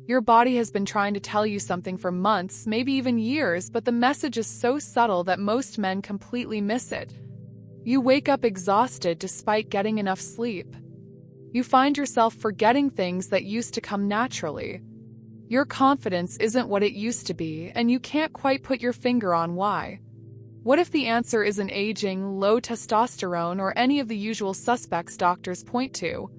Your body has been trying to tell you something for months, maybe even years, but the message is so subtle that most men completely miss it. You wake up exhausted despite getting enough sleep. You find yourself forgetting things that used to come naturally. Your confidence isn't what it used to be, and you can't quite put your finger on why. What if the answer isn't aging, low testosterone, or any of the usual suspects doctors point to?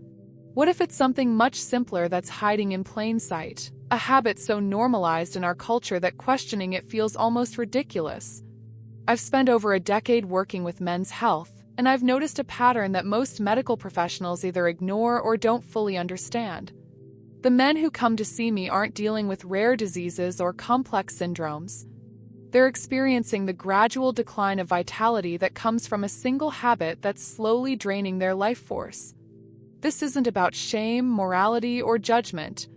What if it's something much simpler that's hiding in plain sight, a habit so normalized in our culture that questioning it feels almost ridiculous? I've spent over a decade working with men's health, and I've noticed a pattern that most medical professionals either ignore or don't fully understand. The men who come to see me aren't dealing with rare diseases or complex syndromes. They're experiencing the gradual decline of vitality that comes from a single habit that's slowly draining their life force. This isn't about shame, morality, or judgment.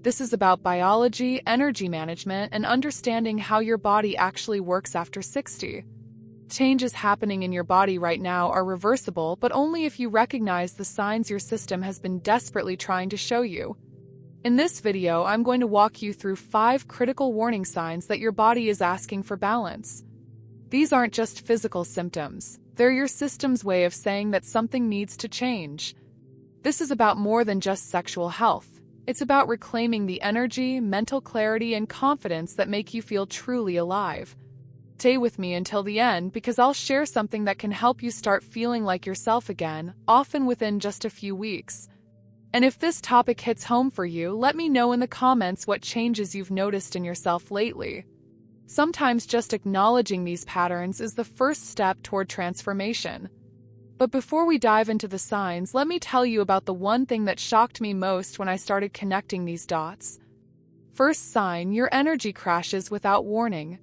This is about biology, energy management, and understanding how your body actually works after 60. Changes happening in your body right now are reversible, but only if you recognize the signs your system has been desperately trying to show you. In this video, I'm going to walk you through 5 critical warning signs that your body is asking for balance. These aren't just physical symptoms. They're your system's way of saying that something needs to change. This is about more than just sexual health. It's about reclaiming the energy, mental clarity, and confidence that make you feel truly alive. Stay with me until the end because I'll share something that can help you start feeling like yourself again, often within just a few weeks. And if this topic hits home for you, let me know in the comments what changes you've noticed in yourself lately. Sometimes just acknowledging these patterns is the first step toward transformation. But before we dive into the signs, let me tell you about the one thing that shocked me most when I started connecting these dots. First sign, your energy crashes without warning.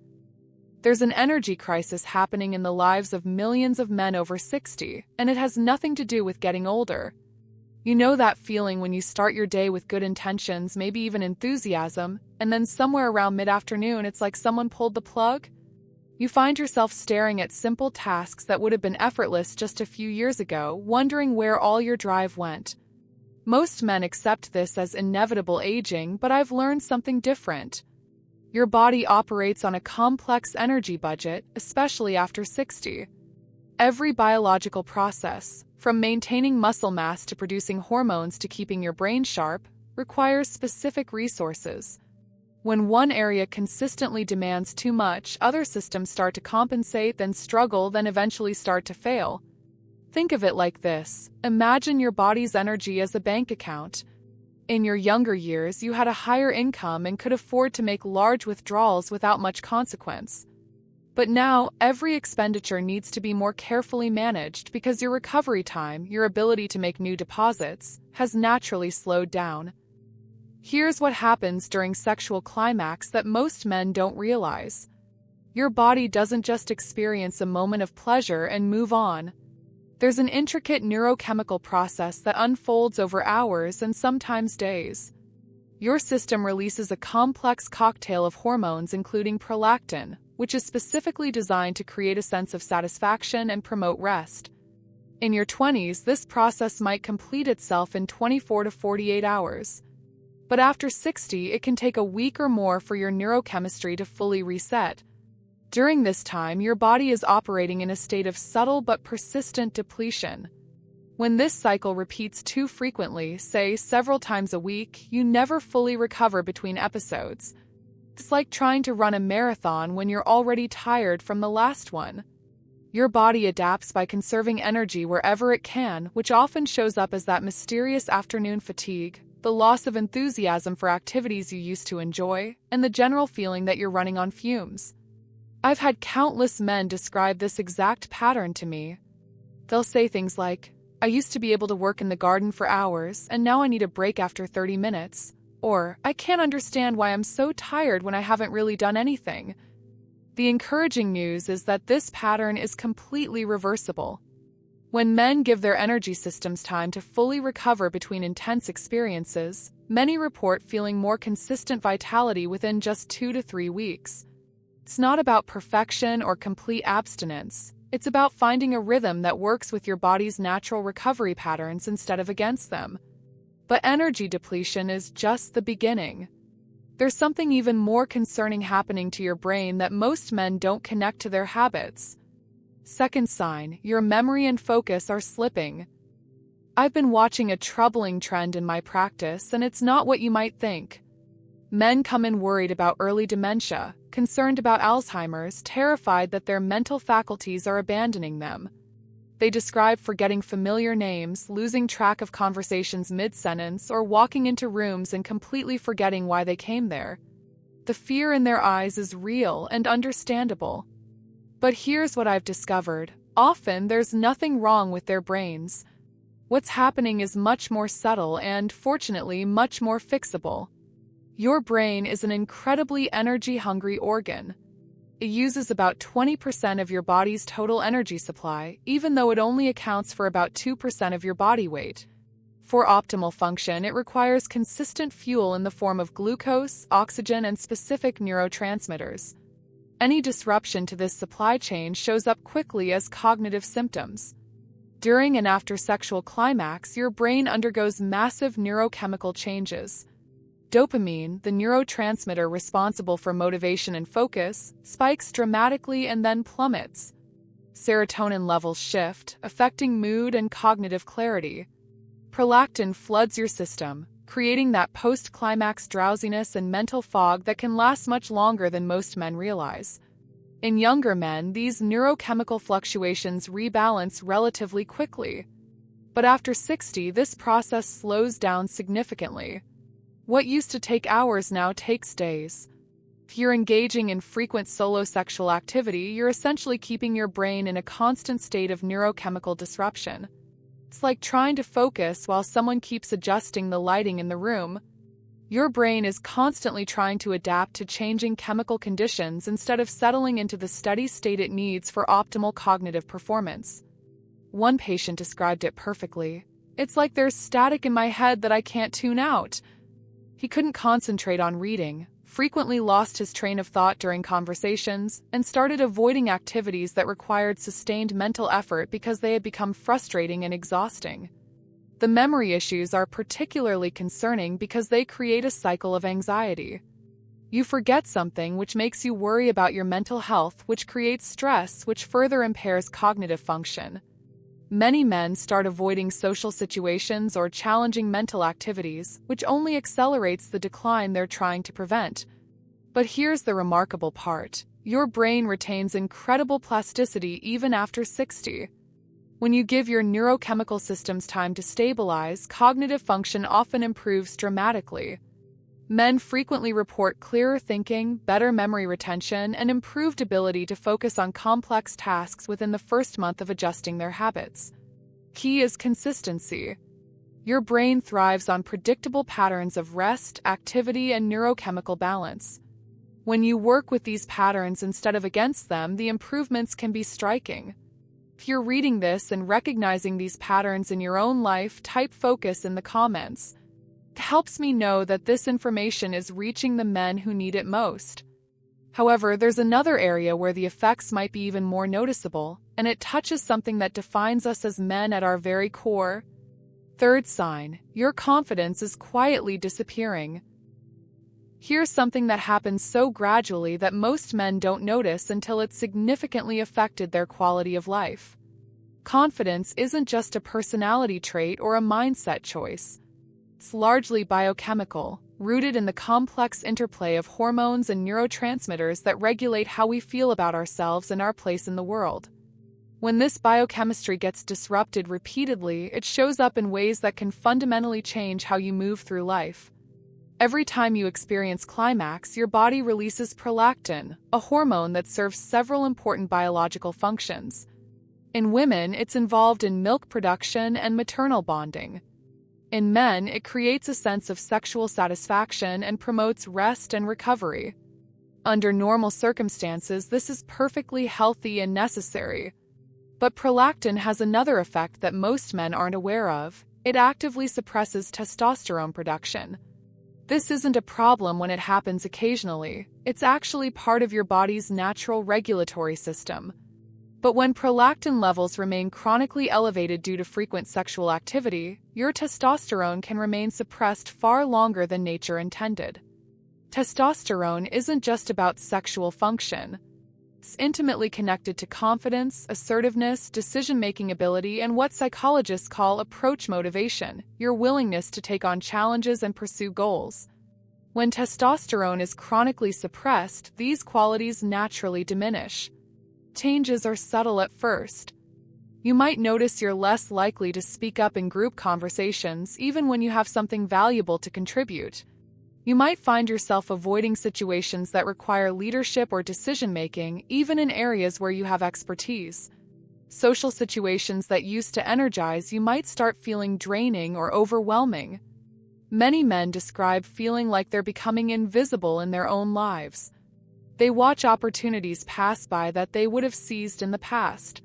There's an energy crisis happening in the lives of millions of men over 60, and it has nothing to do with getting older. You know that feeling when you start your day with good intentions, maybe even enthusiasm, and then somewhere around mid-afternoon it's like someone pulled the plug? You find yourself staring at simple tasks that would have been effortless just a few years ago, wondering where all your drive went. Most men accept this as inevitable aging, but I've learned something different. Your body operates on a complex energy budget, especially after 60. Every biological process, from maintaining muscle mass to producing hormones to keeping your brain sharp, requires specific resources. When one area consistently demands too much, other systems start to compensate, then struggle, then eventually start to fail. Think of it like this. Imagine your body's energy as a bank account. In your younger years, you had a higher income and could afford to make large withdrawals without much consequence. But now, every expenditure needs to be more carefully managed because your recovery time, your ability to make new deposits, has naturally slowed down. Here's what happens during sexual climax that most men don't realize. Your body doesn't just experience a moment of pleasure and move on. There's an intricate neurochemical process that unfolds over hours and sometimes days. Your system releases a complex cocktail of hormones including prolactin, which is specifically designed to create a sense of satisfaction and promote rest. In your 20s, this process might complete itself in 24 to 48 hours. But after 60, it can take a week or more for your neurochemistry to fully reset. During this time, your body is operating in a state of subtle but persistent depletion. When this cycle repeats too frequently, say several times a week, you never fully recover between episodes. It's like trying to run a marathon when you're already tired from the last one. Your body adapts by conserving energy wherever it can, which often shows up as that mysterious afternoon fatigue, the loss of enthusiasm for activities you used to enjoy, and the general feeling that you're running on fumes. I've had countless men describe this exact pattern to me. They'll say things like, "I used to be able to work in the garden for hours, and now I need a break after 30 minutes. Or, I can't understand why I'm so tired when I haven't really done anything." The encouraging news is that this pattern is completely reversible. When men give their energy systems time to fully recover between intense experiences, many report feeling more consistent vitality within just 2 to 3 weeks. It's not about perfection or complete abstinence. It's about finding a rhythm that works with your body's natural recovery patterns instead of against them. But energy depletion is just the beginning. There's something even more concerning happening to your brain that most men don't connect to their habits. Second sign, your memory and focus are slipping. I've been watching a troubling trend in my practice, and it's not what you might think. Men come in worried about early dementia, concerned about Alzheimer's, terrified that their mental faculties are abandoning them. They describe forgetting familiar names, losing track of conversations mid-sentence, or walking into rooms and completely forgetting why they came there. The fear in their eyes is real and understandable. But here's what I've discovered. Often there's nothing wrong with their brains. What's happening is much more subtle and, fortunately, much more fixable. Your brain is an incredibly energy-hungry organ. It uses about 20% of your body's total energy supply, even though it only accounts for about 2% of your body weight. For optimal function, it requires consistent fuel in the form of glucose, oxygen, and specific neurotransmitters. Any disruption to this supply chain shows up quickly as cognitive symptoms. During and after sexual climax, your brain undergoes massive neurochemical changes. Dopamine, the neurotransmitter responsible for motivation and focus, spikes dramatically and then plummets. Serotonin levels shift, affecting mood and cognitive clarity. Prolactin floods your system, creating that post-climax drowsiness and mental fog that can last much longer than most men realize. In younger men, these neurochemical fluctuations rebalance relatively quickly. But after 60, this process slows down significantly. What used to take hours now takes days. If you're engaging in frequent solo sexual activity, you're essentially keeping your brain in a constant state of neurochemical disruption. It's like trying to focus while someone keeps adjusting the lighting in the room. Your brain is constantly trying to adapt to changing chemical conditions instead of settling into the steady state it needs for optimal cognitive performance. One patient described it perfectly. It's like there's static in my head that I can't tune out. He couldn't concentrate on reading, frequently lost his train of thought during conversations, and started avoiding activities that required sustained mental effort because they had become frustrating and exhausting. The memory issues are particularly concerning because they create a cycle of anxiety. You forget something, which makes you worry about your mental health, which creates stress, which further impairs cognitive function. Many men start avoiding social situations or challenging mental activities, which only accelerates the decline they're trying to prevent. But here's the remarkable part. Your brain retains incredible plasticity even after 60. When you give your neurochemical systems time to stabilize, cognitive function often improves dramatically. Men frequently report clearer thinking, better memory retention, and improved ability to focus on complex tasks within the first month of adjusting their habits. Key is consistency. Your brain thrives on predictable patterns of rest, activity, and neurochemical balance. When you work with these patterns instead of against them, the improvements can be striking. If you're reading this and recognizing these patterns in your own life, type focus in the comments. It helps me know that this information is reaching the men who need it most. However, there's another area where the effects might be even more noticeable, and it touches something that defines us as men at our very core. Third sign, your confidence is quietly disappearing. Here's something that happens so gradually that most men don't notice until it's significantly affected their quality of life. Confidence isn't just a personality trait or a mindset choice. It's largely biochemical, rooted in the complex interplay of hormones and neurotransmitters that regulate how we feel about ourselves and our place in the world. When this biochemistry gets disrupted repeatedly, it shows up in ways that can fundamentally change how you move through life. Every time you experience climax, your body releases prolactin, a hormone that serves several important biological functions. In women, it's involved in milk production and maternal bonding. In men, it creates a sense of sexual satisfaction and promotes rest and recovery. Under normal circumstances, this is perfectly healthy and necessary. But prolactin has another effect that most men aren't aware of. It actively suppresses testosterone production. This isn't a problem when it happens occasionally. It's actually part of your body's natural regulatory system. But when prolactin levels remain chronically elevated due to frequent sexual activity, your testosterone can remain suppressed far longer than nature intended. Testosterone isn't just about sexual function. It's intimately connected to confidence, assertiveness, decision-making ability, and what psychologists call approach motivation, your willingness to take on challenges and pursue goals. When testosterone is chronically suppressed, these qualities naturally diminish. Changes are subtle at first. You might notice you're less likely to speak up in group conversations, even when you have something valuable to contribute. You might find yourself avoiding situations that require leadership or decision-making, even in areas where you have expertise. Social situations that used to energize you might start feeling draining or overwhelming. Many men describe feeling like they're becoming invisible in their own lives. They watch opportunities pass by that they would have seized in the past.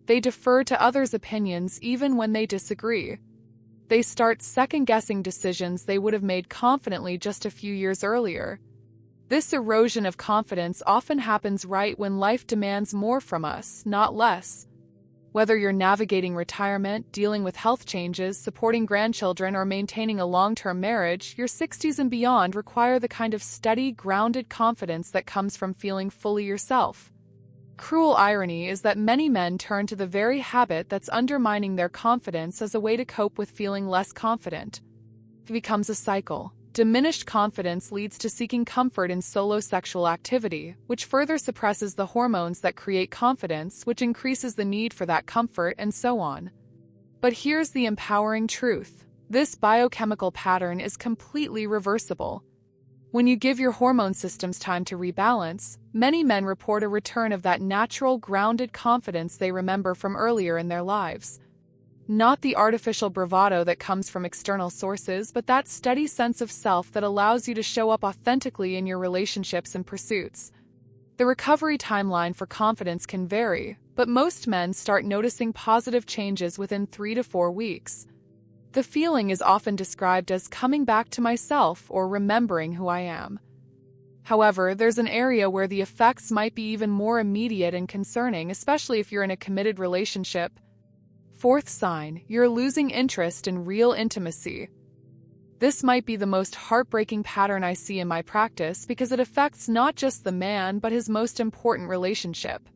They defer to others' opinions even when they disagree. They start second-guessing decisions they would have made confidently just a few years earlier. This erosion of confidence often happens right when life demands more from us, not less. Whether you're navigating retirement, dealing with health changes, supporting grandchildren, or maintaining a long-term marriage, your 60s and beyond require the kind of steady, grounded confidence that comes from feeling fully yourself. Cruel irony is that many men turn to the very habit that's undermining their confidence as a way to cope with feeling less confident. It becomes a cycle. Diminished confidence leads to seeking comfort in solo sexual activity, which further suppresses the hormones that create confidence, which increases the need for that comfort, and so on. But here's the empowering truth. This biochemical pattern is completely reversible. When you give your hormone systems time to rebalance, many men report a return of that natural, grounded confidence they remember from earlier in their lives. Not the artificial bravado that comes from external sources, but that steady sense of self that allows you to show up authentically in your relationships and pursuits. The recovery timeline for confidence can vary, but most men start noticing positive changes within 3 to 4 weeks. The feeling is often described as coming back to myself or remembering who I am. However, there's an area where the effects might be even more immediate and concerning, especially if you're in a committed relationship. Fourth sign, you're losing interest in real intimacy. This might be the most heartbreaking pattern I see in my practice because it affects not just the man but his most important relationship.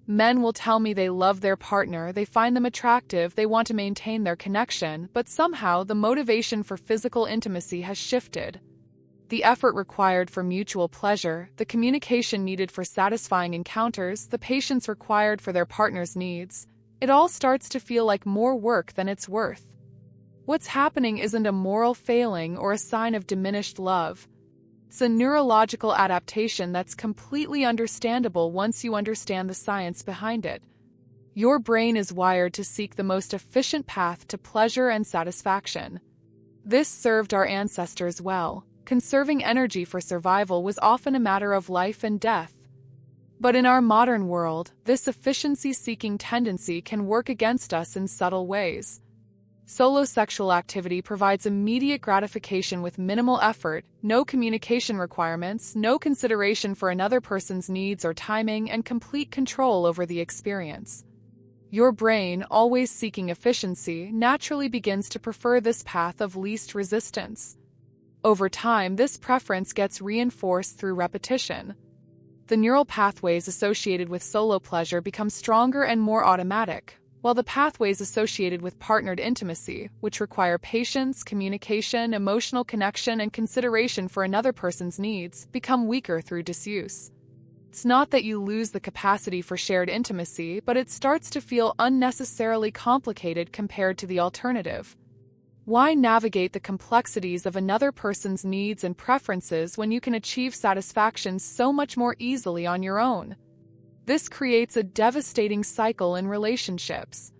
Men will tell me they love their partner, they find them attractive, they want to maintain their connection, but somehow the motivation for physical intimacy has shifted. The effort required for mutual pleasure, the communication needed for satisfying encounters, the patience required for their partner's needs, it all starts to feel like more work than it's worth. What's happening isn't a moral failing or a sign of diminished love. It's a neurological adaptation that's completely understandable once you understand the science behind it. Your brain is wired to seek the most efficient path to pleasure and satisfaction. This served our ancestors well. Conserving energy for survival was often a matter of life and death. But in our modern world, this efficiency-seeking tendency can work against us in subtle ways. Solo sexual activity provides immediate gratification with minimal effort, no communication requirements, no consideration for another person's needs or timing, and complete control over the experience. Your brain, always seeking efficiency, naturally begins to prefer this path of least resistance. Over time, this preference gets reinforced through repetition. The neural pathways associated with solo pleasure become stronger and more automatic, while the pathways associated with partnered intimacy, which require patience, communication, emotional connection, and consideration for another person's needs, become weaker through disuse. It's not that you lose the capacity for shared intimacy, but it starts to feel unnecessarily complicated compared to the alternative. Why navigate the complexities of another person's needs and preferences when you can achieve satisfaction so much more easily on your own? This creates a devastating cycle in relationships.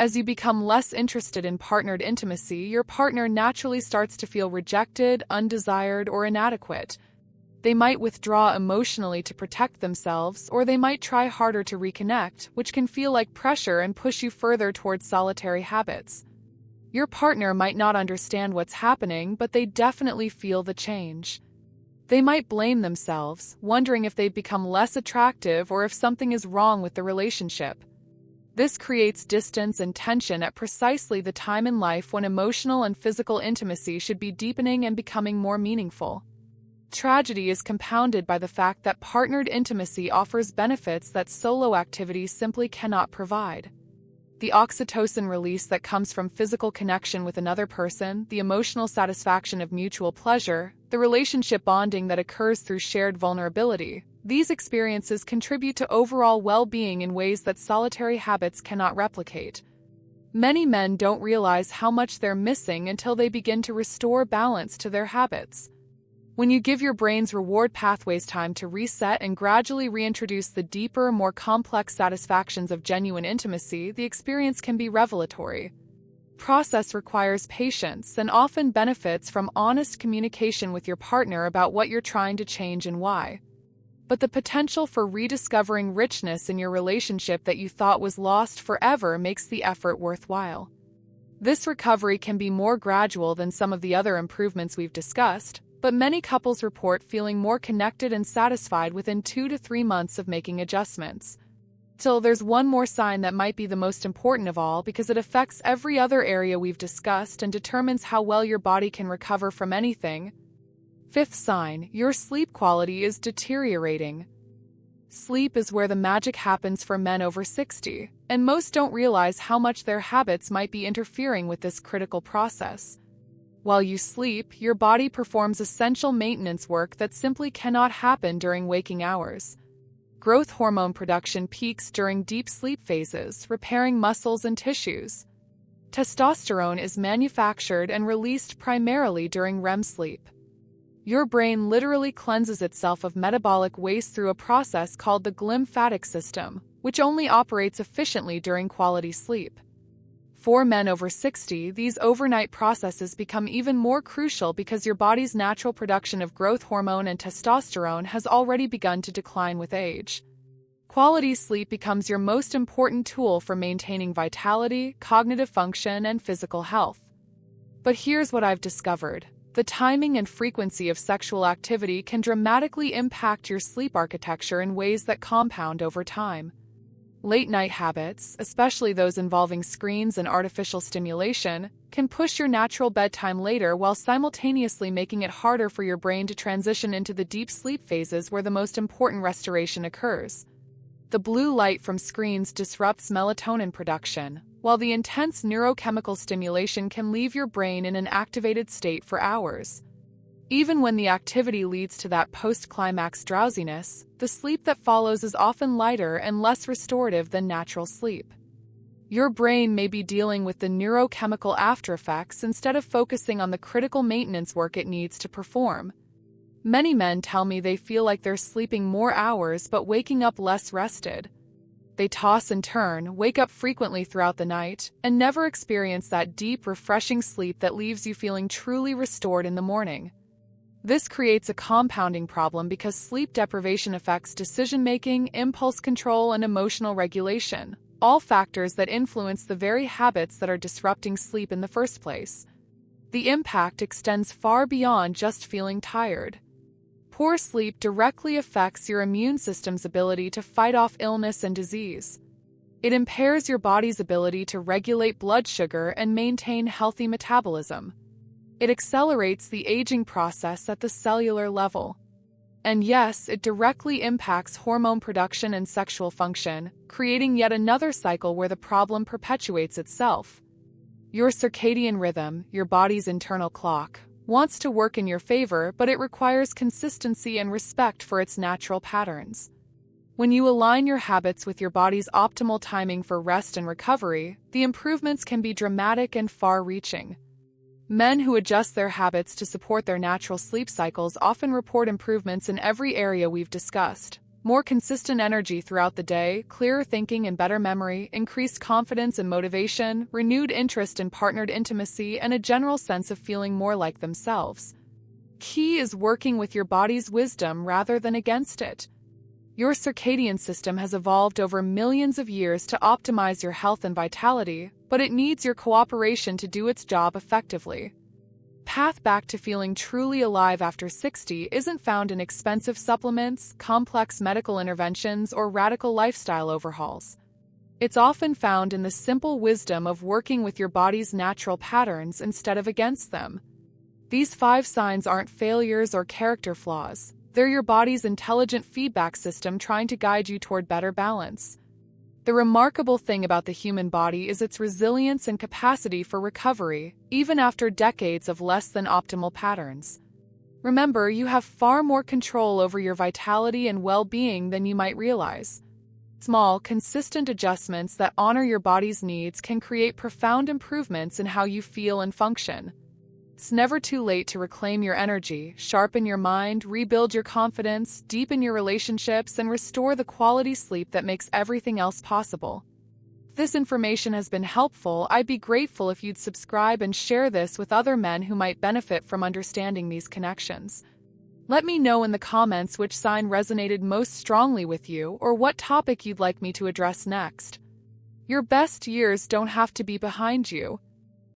As you become less interested in partnered intimacy, your partner naturally starts to feel rejected, undesired, or inadequate. They might withdraw emotionally to protect themselves, or they might try harder to reconnect, which can feel like pressure and push you further towards solitary habits. Your partner might not understand what's happening, but they definitely feel the change. They might blame themselves, wondering if they've become less attractive or if something is wrong with the relationship. This creates distance and tension at precisely the time in life when emotional and physical intimacy should be deepening and becoming more meaningful. Tragedy is compounded by the fact that partnered intimacy offers benefits that solo activity simply cannot provide. The oxytocin release that comes from physical connection with another person, the emotional satisfaction of mutual pleasure, the relationship bonding that occurs through shared vulnerability, these experiences contribute to overall well-being in ways that solitary habits cannot replicate. Many men don't realize how much they're missing until they begin to restore balance to their habits. When you give your brain's reward pathways time to reset and gradually reintroduce the deeper, more complex satisfactions of genuine intimacy, the experience can be revelatory. Process requires patience and often benefits from honest communication with your partner about what you're trying to change and why. But the potential for rediscovering richness in your relationship that you thought was lost forever makes the effort worthwhile. This recovery can be more gradual than some of the other improvements we've discussed, but many couples report feeling more connected and satisfied within 2 to 3 months of making adjustments. Still, there's one more sign that might be the most important of all because it affects every other area we've discussed and determines how well your body can recover from anything. Fifth sign, your sleep quality is deteriorating. Sleep is where the magic happens for men over 60, and most don't realize how much their habits might be interfering with this critical process. While you sleep, your body performs essential maintenance work that simply cannot happen during waking hours. Growth hormone production peaks during deep sleep phases, repairing muscles and tissues. Testosterone is manufactured and released primarily during REM sleep. Your brain literally cleanses itself of metabolic waste through a process called the glymphatic system, which only operates efficiently during quality sleep. For men over 60, these overnight processes become even more crucial because your body's natural production of growth hormone and testosterone has already begun to decline with age. Quality sleep becomes your most important tool for maintaining vitality, cognitive function, and physical health. But here's what I've discovered. The timing and frequency of sexual activity can dramatically impact your sleep architecture in ways that compound over time. Late-night habits, especially those involving screens and artificial stimulation, can push your natural bedtime later while simultaneously making it harder for your brain to transition into the deep sleep phases where the most important restoration occurs. The blue light from screens disrupts melatonin production, while the intense neurochemical stimulation can leave your brain in an activated state for hours. Even when the activity leads to that post-climax drowsiness, the sleep that follows is often lighter and less restorative than natural sleep. Your brain may be dealing with the neurochemical aftereffects instead of focusing on the critical maintenance work it needs to perform. Many men tell me they feel like they're sleeping more hours but waking up less rested. They toss and turn, wake up frequently throughout the night, and never experience that deep, refreshing sleep that leaves you feeling truly restored in the morning. This creates a compounding problem because sleep deprivation affects decision-making, impulse control, and emotional regulation, all factors that influence the very habits that are disrupting sleep in the first place. The impact extends far beyond just feeling tired. Poor sleep directly affects your immune system's ability to fight off illness and disease. It impairs your body's ability to regulate blood sugar and maintain healthy metabolism. It accelerates the aging process at the cellular level. And yes, it directly impacts hormone production and sexual function, creating yet another cycle where the problem perpetuates itself. Your circadian rhythm, your body's internal clock, wants to work in your favor, but it requires consistency and respect for its natural patterns. When you align your habits with your body's optimal timing for rest and recovery, the improvements can be dramatic and far-reaching. Men who adjust their habits to support their natural sleep cycles often report improvements in every area we've discussed. More consistent energy throughout the day, clearer thinking and better memory, increased confidence and motivation, renewed interest in partnered intimacy, and a general sense of feeling more like themselves. Key is working with your body's wisdom rather than against it. Your circadian system has evolved over millions of years to optimize your health and vitality, but it needs your cooperation to do its job effectively. Path back to feeling truly alive after 60 isn't found in expensive supplements, complex medical interventions, or radical lifestyle overhauls. It's often found in the simple wisdom of working with your body's natural patterns instead of against them. These 5 signs aren't failures or character flaws. They're your body's intelligent feedback system trying to guide you toward better balance. The remarkable thing about the human body is its resilience and capacity for recovery, even after decades of less than optimal patterns. Remember, you have far more control over your vitality and well-being than you might realize. Small, consistent adjustments that honor your body's needs can create profound improvements in how you feel and function. It's never too late to reclaim your energy, sharpen your mind, rebuild your confidence, deepen your relationships, and restore the quality sleep that makes everything else possible. If this information has been helpful, I'd be grateful if you'd subscribe and share this with other men who might benefit from understanding these connections. Let me know in the comments which sign resonated most strongly with you or what topic you'd like me to address next. Your best years don't have to be behind you.